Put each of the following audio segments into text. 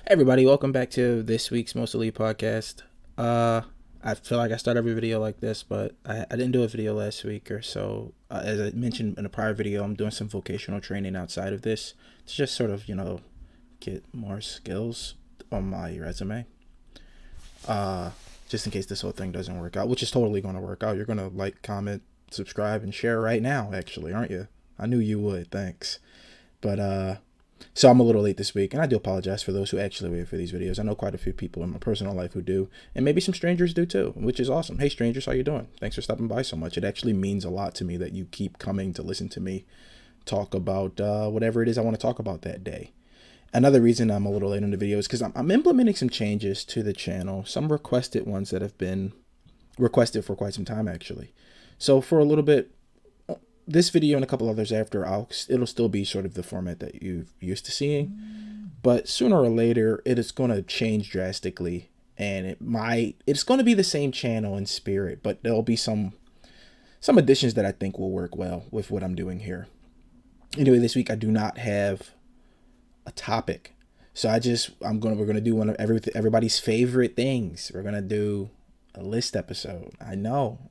Everybody, welcome back to this week's Most Elite podcast. I feel like I start every video like this, but I didn't do a video last week or so. As I mentioned in a prior video, I'm doing some vocational training outside of this to just sort of, get more skills on my resume. Uh, just in case this whole thing doesn't work out, which is totally going to work out. You're going to like, comment, subscribe, and share right now, actually, aren't you? I knew you would. Thanks. But, so I'm a little late this week, and I do apologize for those who actually wait for these videos. I know quite a few people in my personal life who do, and maybe some strangers do too, which is awesome. Hey strangers, how you doing? Thanks for stopping by so much. It actually means a lot to me that you keep coming to listen to me talk about whatever it is I want to talk about that day. Another reason I'm a little late on the video is because I'm implementing some changes to the channel, some requested ones that have been requested for quite some time actually. So for a little bit, this video and a couple others after, it'll still be sort of the format that you're used to seeing, but sooner or later it is going to change drastically, and it's going to be the same channel in spirit, but there'll be some additions that I think will work well with what I'm doing here. Anyway, this week I do not have a topic, so we're gonna do one of everybody's favorite things. We're gonna do a list episode. I know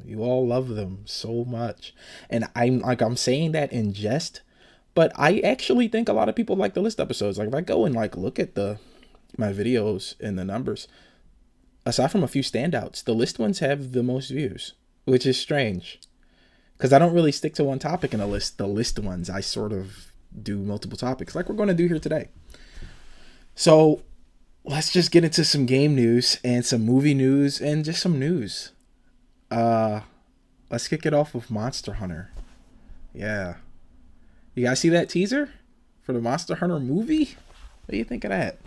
you all love them so much, and I'm saying that in jest, but I actually think a lot of people like the list episodes. Like if I go and look at my videos and the numbers, aside from a few standouts, the list ones have the most views, which is strange because I don't really stick to one topic in a list. The list ones, I sort of do multiple topics like we're going to do here today. So let's just get into some game news and some movie news and just some news. Let's kick it off with Monster Hunter. Yeah. You guys see that teaser for the Monster Hunter movie? What do you think of that?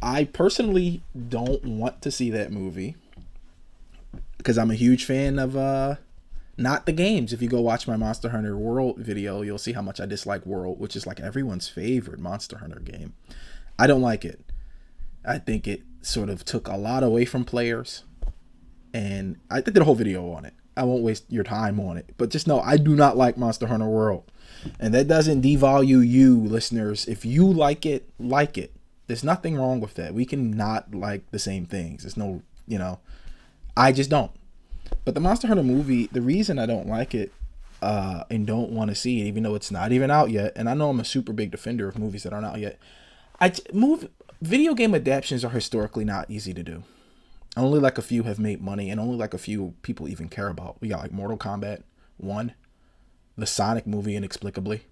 I personally don't want to see that movie because I'm a huge fan of not the games. If you go watch my Monster Hunter World video, you'll see how much I dislike World, which is like everyone's favorite Monster Hunter game. I don't like it. I think it sort of took a lot away from players, and I did a whole video on it. I won't waste your time on it, but just know I do not like Monster Hunter World, and that doesn't devalue you, listeners. If you like it, like it. There's nothing wrong with that. We can not like the same things. There's no, I just don't. But the Monster Hunter movie, the reason I don't like it and don't want to see it, even though it's not even out yet, and I know I'm a super big defender of movies that aren't out yet, video game adaptations are historically not easy to do. Only like a few have made money, and only like a few people even care about. We got like Mortal Kombat 1, the Sonic movie inexplicably.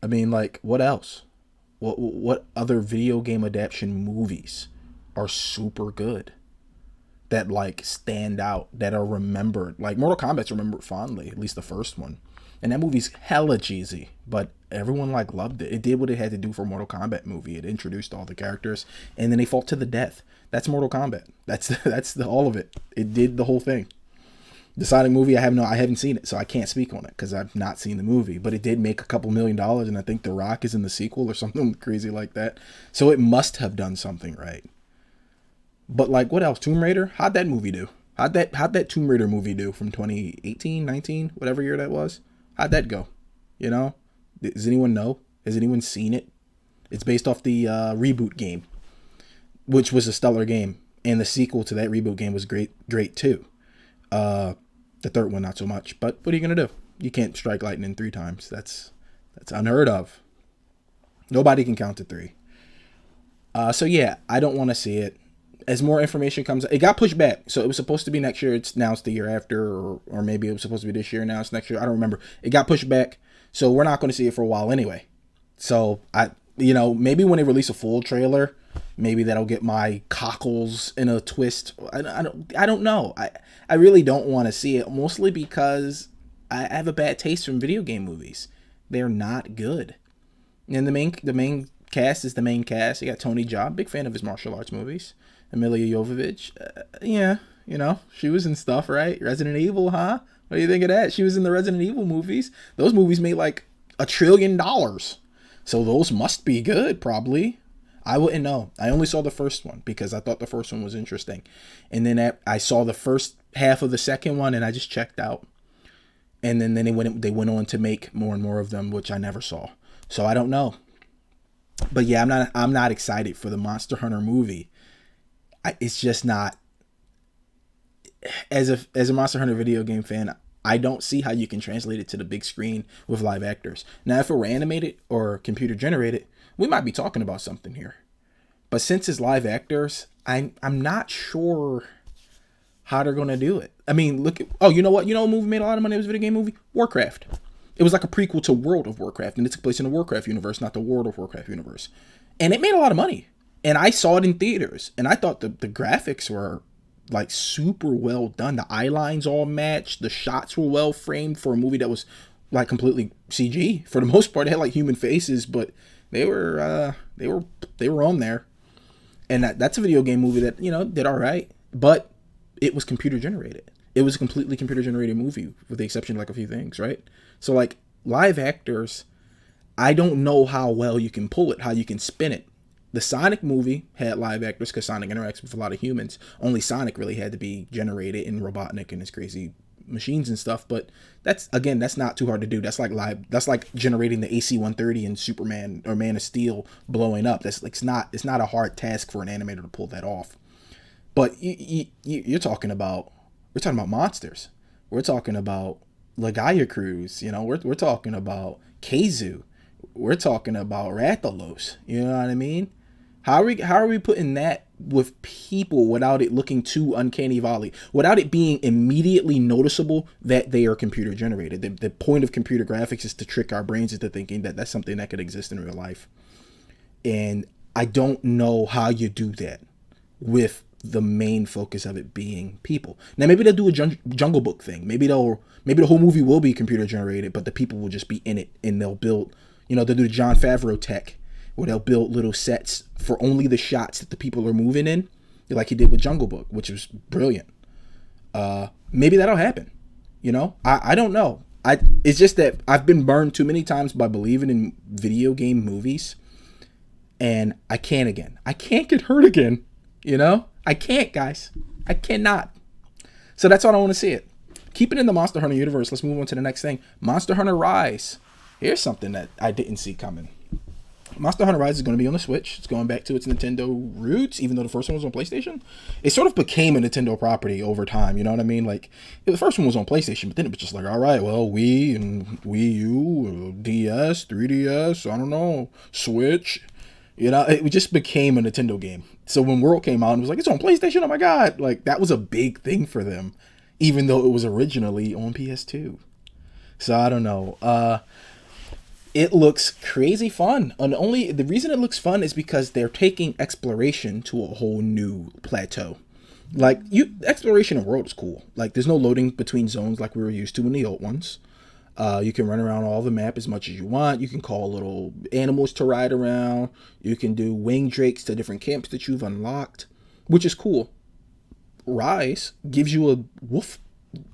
I mean, like, what else? What other video game adaptation movies are super good that like stand out, that are remembered? Like Mortal Kombat's remembered fondly, at least the first one. And that movie's hella cheesy, but everyone like loved it. It did what it had to do for a Mortal Kombat movie. It introduced all the characters, and then they fought to the death. That's Mortal Kombat. That's all of it. It did the whole thing. The Sonic movie, I haven't seen it, so I can't speak on it because I've not seen the movie. But it did make a couple $1 million, and I think The Rock is in the sequel or something crazy like that. So it must have done something right. But like, what else? Tomb Raider? How'd that movie do? How'd that Tomb Raider movie do from 2018, 19, whatever year that was? How'd that go? Does anyone know? Has anyone seen it? It's based off the reboot game, which was a stellar game, and the sequel to that reboot game was great too. The third one not so much, but what are you gonna do? You can't strike lightning 3 times. That's unheard of. Nobody can count to 3. So yeah, I don't want to see it. As more information comes, it got pushed back. So it was supposed to be next year. It's now it's the year after, or maybe it was supposed to be this year. Now it's next year. I don't remember. It got pushed back. So we're not going to see it for a while anyway. So maybe when they release a full trailer, maybe that'll get my cockles in a twist. I don't know. I really don't want to see it, mostly because I have a bad taste from video game movies. They're not good. And the main cast is the main cast. You got Tony Jaa, big fan of his martial arts movies. Emilia Jovovich, yeah, she was in stuff, right? Resident Evil, huh? What do you think of that? She was in the Resident Evil movies. Those movies made like $1 trillion. So those must be good, probably. I wouldn't know. I only saw the first one because I thought the first one was interesting. And then I saw the first half of the second one and I just checked out. And then they went on to make more and more of them, which I never saw. So I don't know. But yeah, I'm not excited for the Monster Hunter movie. It's just not, as a Monster Hunter video game fan, I don't see how you can translate it to the big screen with live actors. Now, if it were animated or computer generated, we might be talking about something here. But since it's live actors, I'm not sure how they're gonna do it. I mean, look at, oh, you know what? You know, a movie made a lot of money. It was a video game movie, Warcraft. It was like a prequel to World of Warcraft, and it took place in the Warcraft universe, not the World of Warcraft universe. And it made a lot of money. And I saw it in theaters, and I thought the graphics were like super well done. The eye lines all matched. The shots were well framed for a movie that was like completely CG for the most part. It had like human faces, but they were on there. And that's a video game movie that, did all right, but it was computer generated. It was a completely computer generated movie with the exception of like a few things, right? So like live actors, I don't know how well you can pull it, how you can spin it. The Sonic movie had live actors because Sonic interacts with a lot of humans. Only Sonic really had to be generated in Robotnik and his crazy machines and stuff. But that's not too hard to do. That's like live. That's like generating the AC-130 in Superman or Man of Steel blowing up. That's like it's not a hard task for an animator to pull that off. But we're talking about monsters. We're talking about Lagaya Cruz. We're talking about Kazu. We're talking about Rathalos. You know what I mean? How are we putting that with people without it looking too uncanny valley, without it being immediately noticeable that they are computer generated? The point of computer graphics is to trick our brains into thinking that that's something that could exist in real life. And I don't know how you do that with the main focus of it being people. Now maybe they'll do a Jungle Book thing. Maybe the whole movie will be computer generated, but the people will just be in it, and they'll build. They'll do the Jon Favreau tech, where they'll build little sets for only the shots that the people are moving in, like he did with Jungle Book, which was brilliant. Maybe that'll happen. I don't know. It's just that I've been burned too many times by believing in video game movies, and I can't again. I can't get hurt again. I can't, guys. I cannot. So that's all I want to see it. Keep it in the Monster Hunter universe. Let's move on to the next thing. Monster Hunter Rise. Here's something that I didn't see coming. Monster Hunter Rise is going to be on the Switch. It's going back to its Nintendo roots, even though the first one was on PlayStation. It sort of became a Nintendo property over time, you know what I mean? Like, the first one was on PlayStation, but then it was just like, all right, well, Wii and Wii U, DS, 3DS, I don't know, Switch. It just became a Nintendo game. So when World came out and was like, it's on PlayStation, oh my god, like, that was a big thing for them, even though it was originally on PS2. So I don't know. It looks crazy fun. And only the reason it looks fun is because they're taking exploration to a whole new plateau. Like, exploration in World is cool. Like, there's no loading between zones like we were used to in the old ones. You can run around all the map as much as you want. You can call little animals to ride around. You can do wing drakes to different camps that you've unlocked, which is cool. Rise gives you a wolf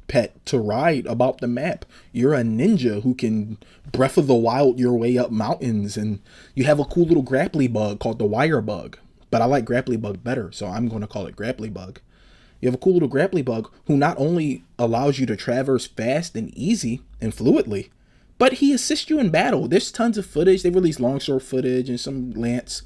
pet to ride about the map. You're a ninja who can Breath of the Wild your way up mountains, and you have a cool little grapply bug called the wire bug. But I like grapply bug better, so I'm going to call it grapply bug. You have a cool little grapply bug who not only allows you to traverse fast and easy and fluidly, but he assists you in battle. There's tons of footage. They released longsword footage and some lance.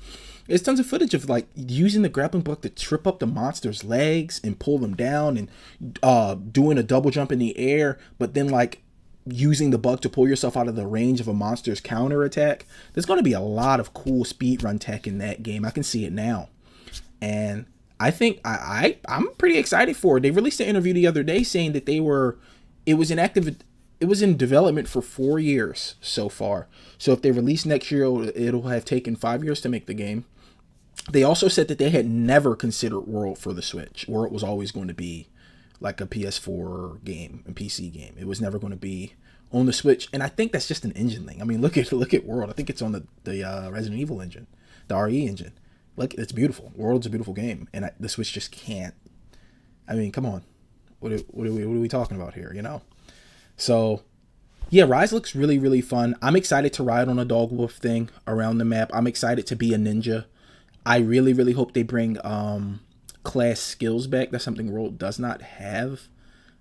There's tons of footage of like using the grappling bug to trip up the monster's legs and pull them down, and doing a double jump in the air, but then like using the bug to pull yourself out of the range of a monster's counter attack. There's going to be a lot of cool speedrun tech in that game. I can see it now. And I think I'm pretty excited for it. They released an interview the other day saying that it was in development for 4 years so far. So if they release next year, it'll have taken 5 years to make the game. They also said that they had never considered World for the Switch. World was always going to be like a PS4 game, a PC game. It was never going to be on the Switch. And I think that's just an engine thing. I mean, look at World. I think it's on the Resident Evil engine, the RE engine. Look, it's beautiful. World's a beautiful game, and the Switch just can't. I mean, come on. What are we talking about here? So yeah, Rise looks really, really fun. I'm excited to ride on a dog wolf thing around the map. I'm excited to be a ninja. I really, really hope they bring class skills back. That's something World does not have.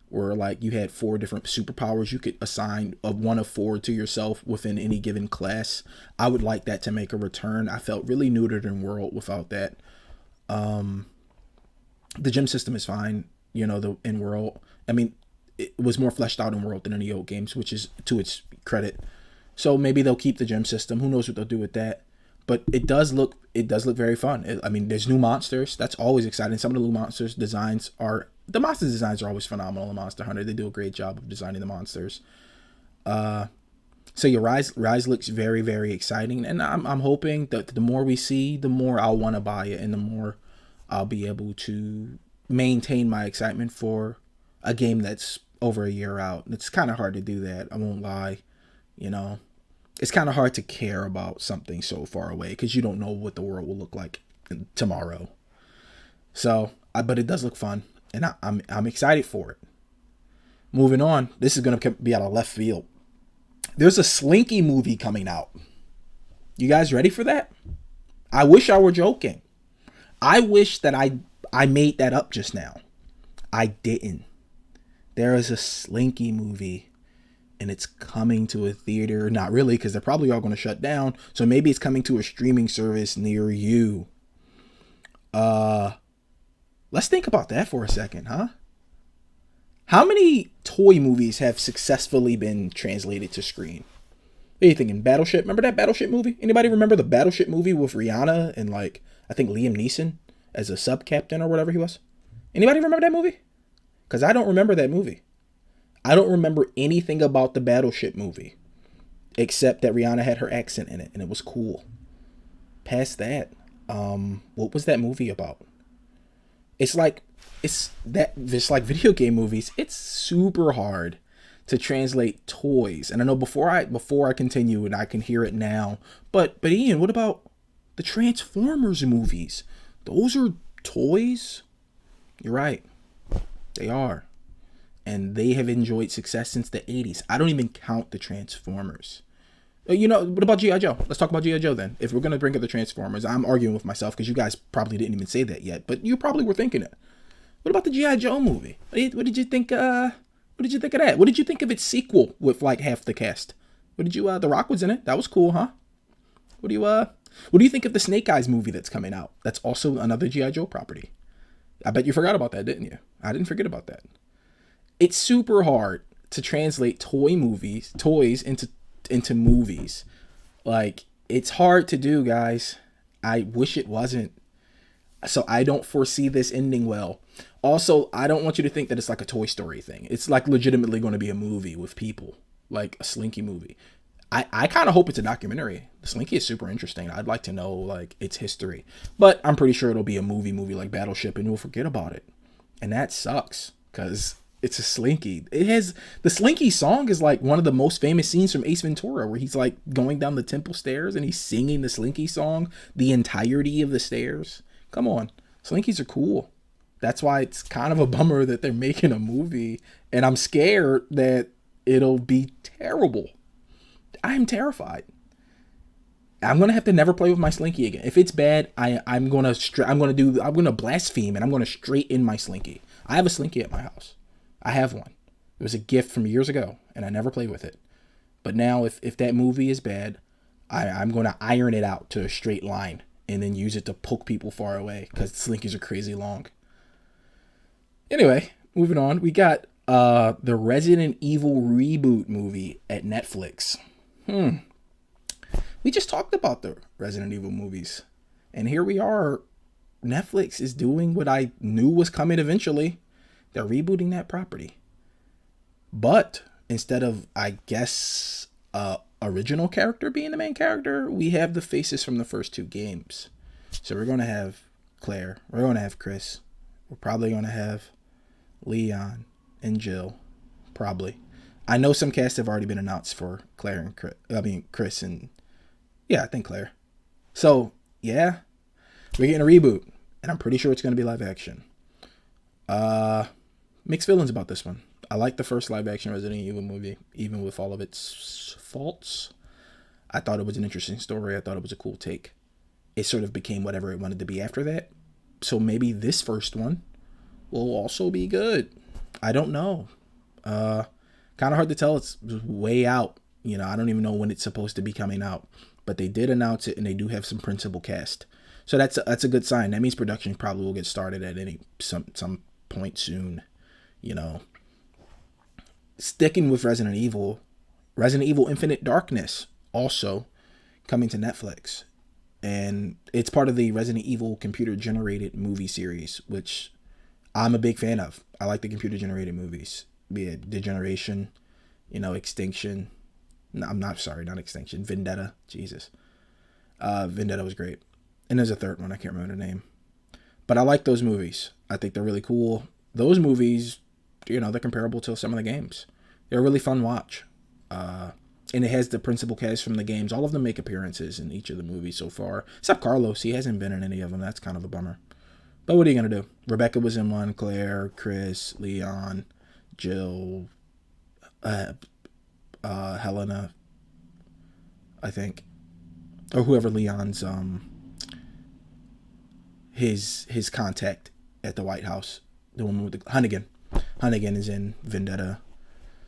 where like you had 4 different superpowers you could assign of one of 4 to yourself within any given class. I would like that to make a return. I felt really neutered in World without that. The gym system is fine, you know, the in World. I mean, it was more fleshed out in World than any old games, which is to its credit. So maybe they'll keep the gym system. Who knows what they'll do with that? But it does look very fun. I mean, there's new monsters. That's always exciting. Some of the new monsters designs are the monster designs are always phenomenal in Monster Hunter. They do a great job of designing the monsters. So your Rise looks very, very exciting, and I'm hoping that the more we see, the more I'll want to buy it, and the more I'll be able to maintain my excitement for a game that's over a year out. It's kind of hard to do that. I won't lie. You know, it's kind of hard to care about something so far away because you don't know what the world will look like tomorrow. So, but it does look fun, and I'm excited for it. Moving on, this is gonna be out of left field. There's a Slinky movie coming out. You guys ready for that? I wish I were joking. I wish that I made that up just now. I didn't. There is a Slinky movie, and it's coming to a theater. Not really, because they're probably all going to shut down. So maybe it's coming to a streaming service near you. Let's think about that for a second, huh? How many toy movies have successfully been translated to screen? What are you thinking? Battleship? Remember that Battleship movie? Anybody remember the Battleship movie with Rihanna and like I think Liam Neeson as a sub captain or whatever he was? Anybody remember that movie? Because I don't remember that movie. I don't remember anything about the Battleship movie except that Rihanna had her accent in it and it was cool. Past that, what was that movie about? It's like video game movies. It's super hard to translate toys. And I know before I continue, and I can hear it now, but Ian, what about the Transformers movies? Those are toys. You're right. They are. And they have enjoyed success since the 80s. I don't even count the Transformers. You know, what about G.I. Joe? Let's talk about G.I. Joe then. If we're going to bring up the Transformers, I'm arguing with myself because you guys probably didn't even say that yet, but you probably were thinking it. What about the G.I. Joe movie? What did you think? What did you think of that? What did you think of its sequel with like half the cast? What did you? The Rock was in it. That was cool, huh? What do you think of the Snake Eyes movie that's coming out? That's also another G.I. Joe property. I bet you forgot about that, didn't you? I didn't forget about that. It's super hard to translate toys into movies. Like, it's hard to do, guys. I wish it wasn't. So I don't foresee this ending well. Also, I don't want you to think that it's like a Toy Story thing. It's like legitimately going to be a movie with people, like a Slinky movie. I kind of hope it's a documentary. The Slinky is super interesting. I'd like to know like its history, but I'm pretty sure it'll be a movie like Battleship, and we'll forget about it. And that sucks because it's a Slinky. The Slinky song is like one of the most famous scenes from Ace Ventura, where he's like going down the temple stairs and he's singing the Slinky song the entirety of the stairs. Come on, Slinkies are cool. That's why it's kind of a bummer that they're making a movie, and I'm scared that it'll be terrible. I'm terrified. I'm gonna have to never play with my Slinky again. If it's bad, I'm gonna blaspheme and I'm gonna straight in my Slinky. I have a Slinky at my house. I have one. It was a gift from years ago, and I never played with it. But now, if that movie is bad, I'm gonna iron it out to a straight line and then use it to poke people far away because Slinkies are crazy long. Anyway, moving on. We got the Resident Evil reboot movie at Netflix. We just talked about the Resident Evil movies. And here we are. Netflix is doing what I knew was coming eventually. They're rebooting that property. But instead of, I guess, original character being the main character, we have the faces from the first 2 games. So we're going to have Claire. We're going to have Chris. We're probably going to have Leon and Jill. Probably. I know some casts have already been announced for Claire and Chris and I think Claire. So yeah, we're getting a reboot, and I'm pretty sure it's going to be live action. Mixed feelings about this one. I like the first live action Resident Evil movie, even with all of its faults. I thought it was an interesting story. I thought it was a cool take. It sort of became whatever it wanted to be after that. So maybe this first one will also be good. I don't know. Kind of hard to tell. It's way out. I don't even know when it's supposed to be coming out, but they did announce it, and they do have some principal cast. So that's a good sign. That means production probably will get started at some point soon. You know, Sticking with Resident Evil, Resident Evil Infinite Darkness also coming to Netflix, and it's part of the Resident Evil computer generated movie series, which I'm a big fan of. I like the computer generated movies, be it Degeneration, Extinction. No, I'm not sorry, not Extinction. Vendetta. Jesus. Vendetta was great. And there's a third one. I can't remember the name. But I like those movies. I think they're really cool. Those movies, they're comparable to some of the games. They're a really fun watch. And it has the principal cast from the games. All of them make appearances in each of the movies so far. Except Carlos. He hasn't been in any of them. That's kind of a bummer. But what are you going to do? Rebecca was in one. Claire, Chris, Leon, Jill, Helena, I think. Or whoever Leon's his contact at the White House. The woman with the Hunnigan. Hunnigan is in Vendetta.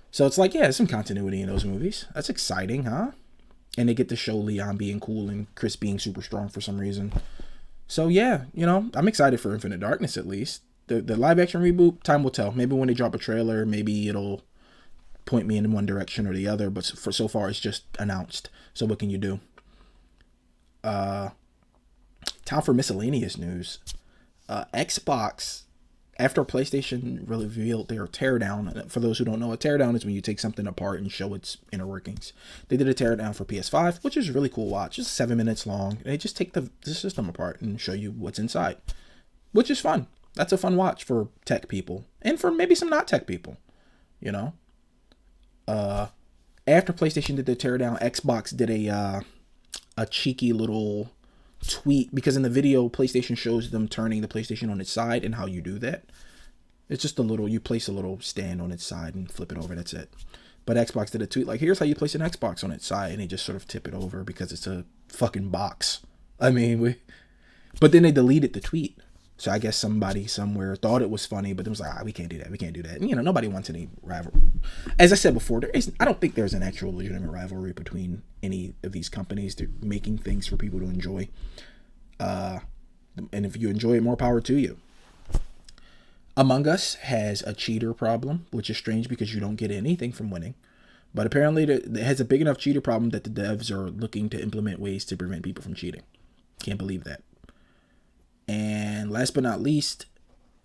So it's like, yeah, there's some continuity in those movies. That's exciting, huh? And they get to show Leon being cool and Chris being super strong for some reason. So yeah, I'm excited for Infinite Darkness at least. The live action reboot, time will tell. Maybe when they drop a trailer, maybe it'll point me in one direction or the other. But for so far, it's just announced. So what can you do? Time for miscellaneous news. Xbox, after PlayStation revealed their teardown. For those who don't know, a teardown is when you take something apart and show its inner workings. They did a teardown for PS5, which is a really cool watch. It's 7 minutes long. They just take the system apart and show you what's inside, which is fun. That's a fun watch for tech people and for maybe some not tech people. After PlayStation did the teardown, Xbox did a cheeky little tweet, because in the video PlayStation shows them turning the PlayStation on its side and how you do that. It's just you place a little stand on its side and flip it over. That's it. But Xbox did a tweet like, here's how you place an Xbox on its side, and they just sort of tip it over because it's a fucking box. But then they deleted the tweet. So I guess somebody somewhere thought it was funny, but it was like, we can't do that. We can't do that. And, nobody wants any rivalry. As I said before, I don't think there's an actual legitimate rivalry between any of these companies. They're making things for people to enjoy. And if you enjoy it, more power to you. Among Us has a cheater problem, which is strange because you don't get anything from winning. But apparently it has a big enough cheater problem that the devs are looking to implement ways to prevent people from cheating. Can't believe that. And last but not least,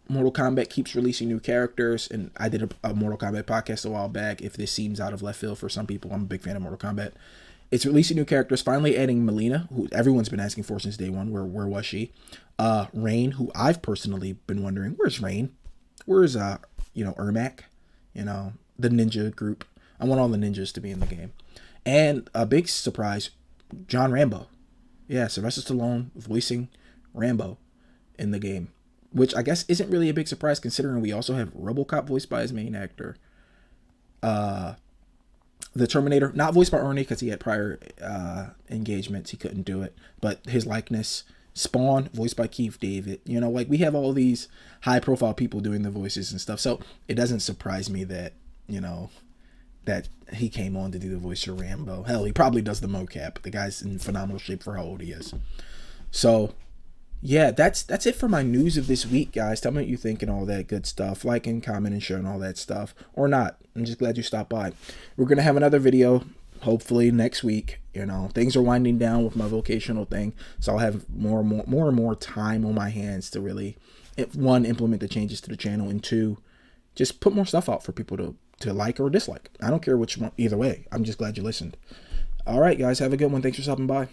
Mortal Kombat keeps releasing new characters. And I did a Mortal Kombat podcast a while back. If this seems out of left field for some people, I'm a big fan of Mortal Kombat. It's releasing new characters, finally adding Melina, who everyone's been asking for since day one. Where was she? Rain, who I've personally been wondering, where's Rain? Where's Ermac? The ninja group. I want all the ninjas to be in the game. And a big surprise, John Rambo. Yeah, Sylvester Stallone voicing Rambo in the game, which I guess isn't really a big surprise considering we also have RoboCop voiced by his main actor. The Terminator, not voiced by Ernie because he had prior engagements, he couldn't do it, but his likeness. Spawn, voiced by Keith David. We have all these high profile people doing the voices and stuff, so it doesn't surprise me that that he came on to do the voice of Rambo. Hell, he probably does the mocap. The guy's in phenomenal shape for how old he is. So yeah, that's it for my news of this week, guys. Tell me what you think and all that good stuff. Like and comment and share and all that stuff. Or not. I'm just glad you stopped by. We're going to have another video, hopefully next week. Things are winding down with my vocational thing. So I'll have more and more time on my hands to really, one, implement the changes to the channel, and two, just put more stuff out for people to like or dislike. I don't care which one, either way. I'm just glad you listened. All right, guys. Have a good one. Thanks for stopping by.